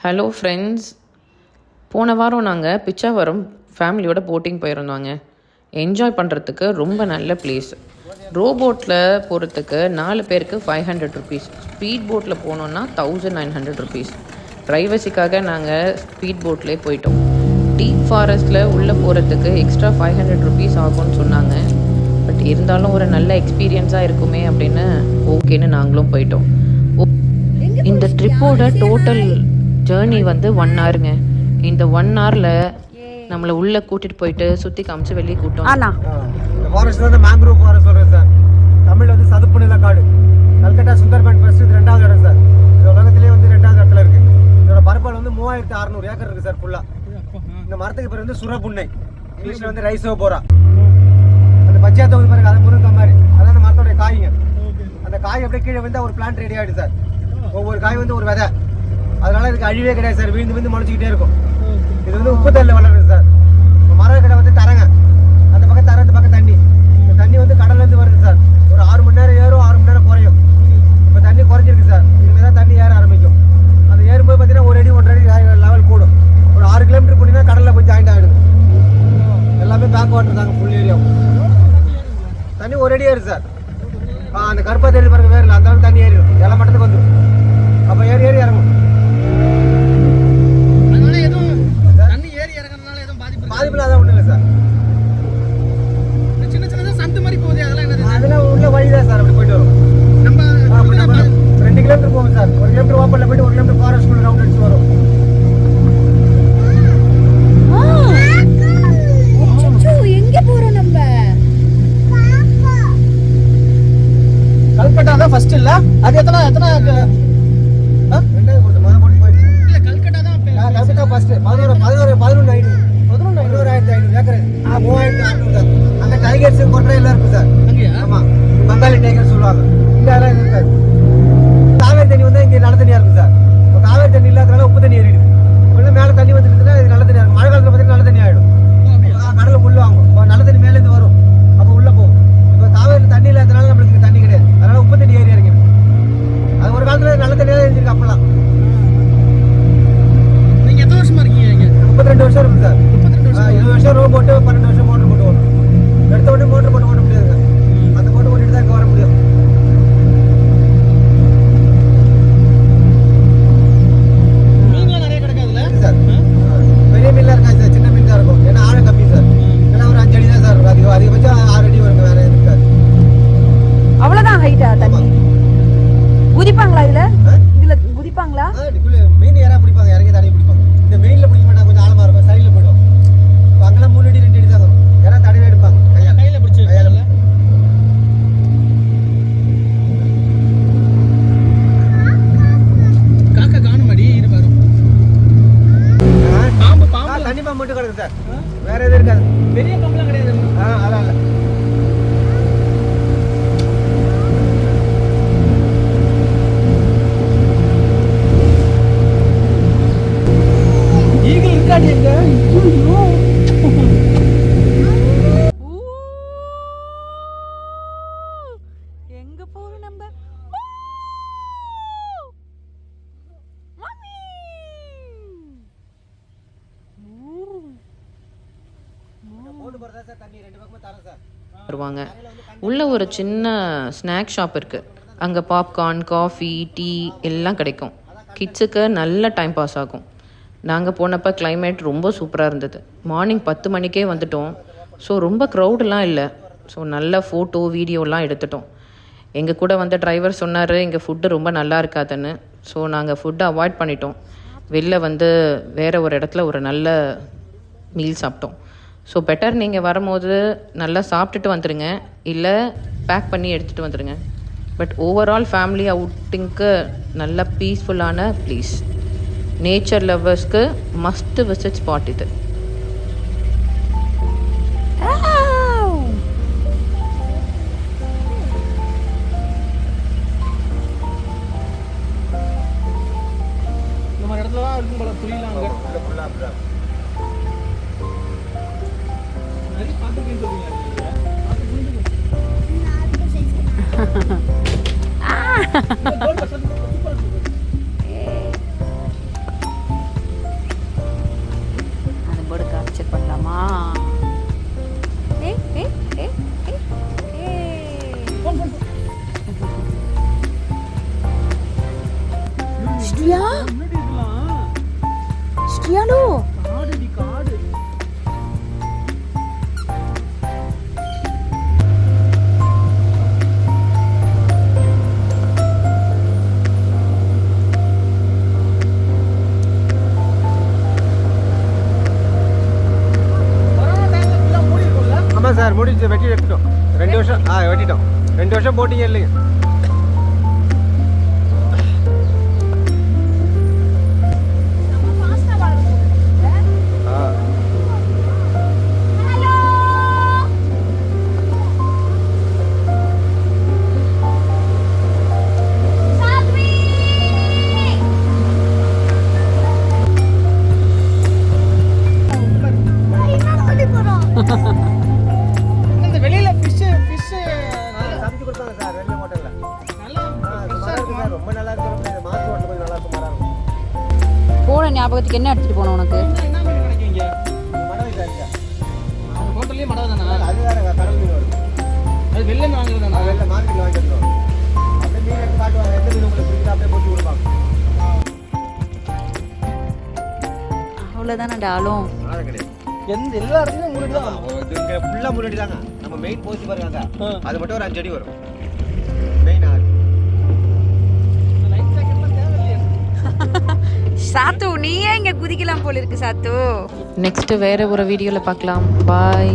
Hello friends, போன வாரம் நாங்கள் பிச்சாவரம் ஃபேமிலியோட போட்டிங் போயிருந்தோங்க. என்ஜாய் பண்ணுறதுக்கு ரொம்ப நல்ல பிளேஸ். ரோபோட்டில் போகிறதுக்கு 4 பேருக்கு 500 ருபீஸ், ஸ்பீட் போட்டில் போனோன்னா 1900 ருபீஸ். ப்ரைவசிக்காக நாங்கள் ஸ்பீட் போட்லேயே போயிட்டோம். டீப் ஃபாரஸ்ட்டில் உள்ளே போகிறதுக்கு எக்ஸ்ட்ரா 500 ருபீஸ் ஆகும்னு சொன்னாங்க. பட் இருந்தாலும் ஒரு நல்ல எக்ஸ்பீரியன்ஸாக இருக்குமே அப்படின்னு ஓகேன்னு நாங்களும் போயிட்டோம். இந்த ட்ரிப்போட டோட்டல் ஜேர்னி வந்து 1 ஹவருங்க. இந்த 1 ஹவரில் நம்மளை உள்ளே கூட்டிகிட்டு போயிட்டு சுற்றி காமிச்சு வெளியே கூட்டோம். இந்த ஃபாரஸ்ட் வந்து மேங்க்ரூவ் ஃபாரஸ்ட் சொல்கிறேன் சார். தமிழில் வந்து சதுப்பு நில காடு. கல்கட்டா சுந்தர்பன் ஃபர்ஸ்ட், இது 2வது இடம் சார். இது உலகத்திலேயே வந்து 2வது இடத்துல இருக்குது. இதோட பரப்பளவு வந்து 3600 ஏக்கர் இருக்குது சார் ஃபுல்லாக. இந்த மரத்துக்கு பேர் வந்து சுரபுன்னை, இங்கிலீஷில் வந்து ரைசோபோரா. அந்த பச்சையா தொகுதி பாருங்க, அது முருங்கை மாதிரி, அதான் அந்த மரத்தோடைய காய்ங்க. அந்த காய் அப்படியே கீழே வந்து ஒரு பிளான்ட் ரெடி ஆகிடுது சார். ஒவ்வொரு காய் வந்து ஒரு விதை, அதனால இதுக்கு அழிவே கிடையாது சார். விழுந்து விழுந்து முளைச்சிக்கிட்டே இருக்கும். இது வந்து உப்பு தண்ணியில் வளருது சார். மரம் கடை வந்து தரங்க, அந்த பக்கம் தர, அந்த பக்கம் தண்ணி. இந்த தண்ணி வந்து கடல்லேருந்து வருது சார். ஒரு 6 மணி நேரம் ஏறும், 6 மணி நேரம் குறையும். இப்போ தண்ணி குறைஞ்சிருக்கு சார். இனிமேல் தான் தண்ணி ஏற ஆரம்பிக்கும். அது ஏறும்போது பார்த்தீங்கன்னா 1 அடி 1.5 அடி லெவல் கூடும். ஒரு 6 கிலோமீட்டர் போனீங்கன்னா கடலில் போய் ஜாயிண்ட் ஆகிடுது. எல்லாமே பேக் வாட்டர் தாங்க ஃபுல் ஏரியாவும். தண்ணி 1 அடி ஏறுது சார். அந்த கருப்பா தேடி பாருங்க, வேறில்லை, அந்த அளவுக்கு தண்ணி ஏறிடும். எல்லா மட்டத்துக்கு வந்துடும். அப்போ ஏறி ஏறி இறங்கும். பாதிப்புல அதான் ஒன்றும் இல்லை சார். சின்ன சின்னதாக சந்து மாதிரி போகுது, அதெல்லாம் உள்ள வழி தான் சார். அப்படி போயிட்டு வரும். நம்ம 2 கிலோமீட்டர் போகும் சார். 1 கிலோமீட்டர் ஓப்பனில் போயிட்டு 1 கிலோமீட்டர் ஃபாரஸ்ட் குள்ள ரவுண்ட் அடிச்சு வரும். எங்க போறோம் நம்ம? கல்கட்டா தான் ஃபர்ஸ்ட் இல்ல, அது எத்தனை 2வது போட்டு போயிடுச்சு. இல்ல கல்கட்டா தான் கல்கட்டா ஃபர்ஸ்ட். 11,500 ஏக்கர், 3,600 அங்க டைகர்ஸ் கொட்டை எல்லாம் இருக்கு சார். ஆமா, பங்காளி டைகர் சொல்லுவாங்க. இங்க அதெல்லாம் இருக்காது. காவேரி தண்ணி வந்து இங்க நல்ல தண்ணியா இருக்கும் சார். இப்போ காவேரி தண்ணி இல்லாதனால உப்பு தண்ணி ஏறிடுது. உள்ள மேல தண்ணி வந்துருக்குன்னா இது நல்ல தண்ணியா இருக்கும். மழை காலத்துல பார்த்தீங்கன்னா நல்ல தண்ணி ஆயிடும். கடலை உள்ள வாங்கும். இப்போ நல்ல தண்ணி மேலேருந்து வரும், அப்போ உள்ள போகும். இப்போ காவேரி தண்ணி இல்லாதனால நம்மளுக்கு இங்க தண்ணி கிடையாது. அதனால உப்பு தண்ணி ஏறி இறங்கிடும். அது ஒரு காலத்துல நல்ல தண்ணியாக இருந்திருக்கு அப்பெல்லாம். நீங்க எத்தனை வருஷமா இருக்கீங்க இங்க? 32 வருஷம் இருக்கு சார். 20 வருஷம் ரோப் போட்டு 12 வருஷம் மோட்டர் போட்டு ஓடும். எடுத்த உடனே மோட்டர் போட்டு ஓட முடியாதுங்க. அந்த போட்டு ஓட்டிட்டு தான் இங்கே வர முடியும். மீன்லாம் நிறைய கிடைக்காதுல்ல சார்? பெரிய மீன்லாம் இருக்காது சார், சின்ன மீன் தான் இருக்கும். ஏன்னா ஆழம் கம்மி சார். ஏன்னா ஒரு 5 அடி தான் சார் இருக்கும். அதிகபட்சம் 6 அடி வருங்க, வேற எதுவும் இருக்காது. அவ்வளவுதான் ஹைட்டா தண்ணி? குதிப்பாங்களா இதுல? இதுல குதிப்பாங்களா? மீன் யாரா பிடிப்பாங்க, இறங்கி தண்ணி பிடிப்பாங்க. இந்த மெயின்ல பிடிக்க மாட்டாங்க, கொஞ்சம் ஆழமா இருக்கும், சைடுல போயிடும். இப்போ அங்கெல்லாம் 3 அடி 2 அடி தான் வரும். யாரா தடவை எடுப்பாங்க, கையில பிடிச்சி கையால. காக்கா காணும் அடி இரு வரும். பாம்பு தண்ணி பாம்பு மட்டும் கிடக்கு சார், வேற எதுவும் இருக்காது. பெரிய பாம்புலாம் கிடையாது. அதான் இல்லை. ஈகிள் இருக்காடி எங்க? எங்க போறோம் நம்ம? வருவாங்க. உள்ள ஒரு சின்ன ஸ்நாக் ஷாப் இருக்குது. அங்கே பாப்கார்ன், காஃபி, டீ எல்லாம் கிடைக்கும். கிட்ஸுக்கு நல்ல டைம் பாஸ் ஆகும். நாங்கள் போனப்போ கிளைமேட் ரொம்ப சூப்பராக இருந்தது. மார்னிங் 10 மணிக்கே வந்துட்டோம். ஸோ ரொம்ப க்ரௌடெலாம் இல்லை. ஸோ நல்ல ஃபோட்டோ வீடியோலாம் எடுத்துட்டோம். எங்கள் கூட வந்த டிரைவர் சொன்னார் இங்கே ஃபுட்டு ரொம்ப நல்லா இருக்காதுன்னு. ஸோ நாங்கள் ஃபுட்டை அவாய்ட் பண்ணிட்டோம். வெளில வந்து வேறு ஒரு இடத்துல ஒரு நல்ல மீல் சாப்பிட்டோம். ஸோ பெட்டர் நீங்கள் வரும்போது நல்லா சாப்பிட்டுட்டு வந்துடுங்க, இல்லை பேக் பண்ணி எடுத்துகிட்டு வந்துடுங்க. பட் ஓவரால் ஃபேமிலி அவுட்டிங்க்கு நல்ல பீஸ்ஃபுல்லான ப்ளேஸ். நேச்சர் லவ்வர்ஸ்க்கு மஸ்ட் விசிட் ஸ்பாட் இது. நம்ம இடத்துல தான் இருக்கும் போல துணிலாம் அங்கே ஃபுல்லாக அப்படிதான். நிறைய பார்த்துக்கிட்டு இருக்கீங்க. ஸ்ட்ரியா ஸ்ட்ரியாலோ காடு ஆமாம் சார் முடிஞ்சு வெட்டி எடுத்துட்டோம் 2 வருஷம் வெட்டிட்டோம் 2 வருஷம் போட்டிங்க இல்லைங்க வெளியில ஃபிஷ் சமைச்சு கொடுப்பாங்க சார் வெளிய ஹோட்டல்ல சார் ரொம்ப நல்லா இருக்கு மாசு ஹோட்டல் கொஞ்சம் நல்லா சுமாரா இருக்கும் போன ஞாபகத்துக்கு என்ன எடுத்துட்டு போனோம் உனக்கு என்ன மீன் கிடைக்கும் இங்க? மடவை சார் இங்க. அந்த ஹோட்டல்லயே மடவை தானா? அது வேறங்க கடல் மீன் வரும் அது வெளில இருந்து வாங்குறது தானா? வெளில மார்க்கெட்ல வாங்கி வந்துடும் அப்படியே மீன் எடுத்து காட்டுவாங்க எந்த மீன் உங்களுக்கு பிடிக்குதோ அப்படியே போட்டு கொடுப்பாங்க அவ்வளவுதானே டாலும் அதான் கிடையாது எந்த எல்லா இடத்துலயும் முன்னாடி தான். இது இங்க ஃபுல்லா முன்னாடி தாங்க நம்ம மெயின் போஸ்ட் பாருங்க அது மட்டும் ஒரு 5 அடி வரும் மெயின் ஆறு லைஃப் ஜாக்கெட்லாம் தேவையில்லையே. சாத்து நீயே இங்க குதிக்கலாம் போல இருக்கு சாத்து நெக்ஸ்ட்டு வேறு ஒரு வீடியோவில் பார்க்கலாம் பாய்.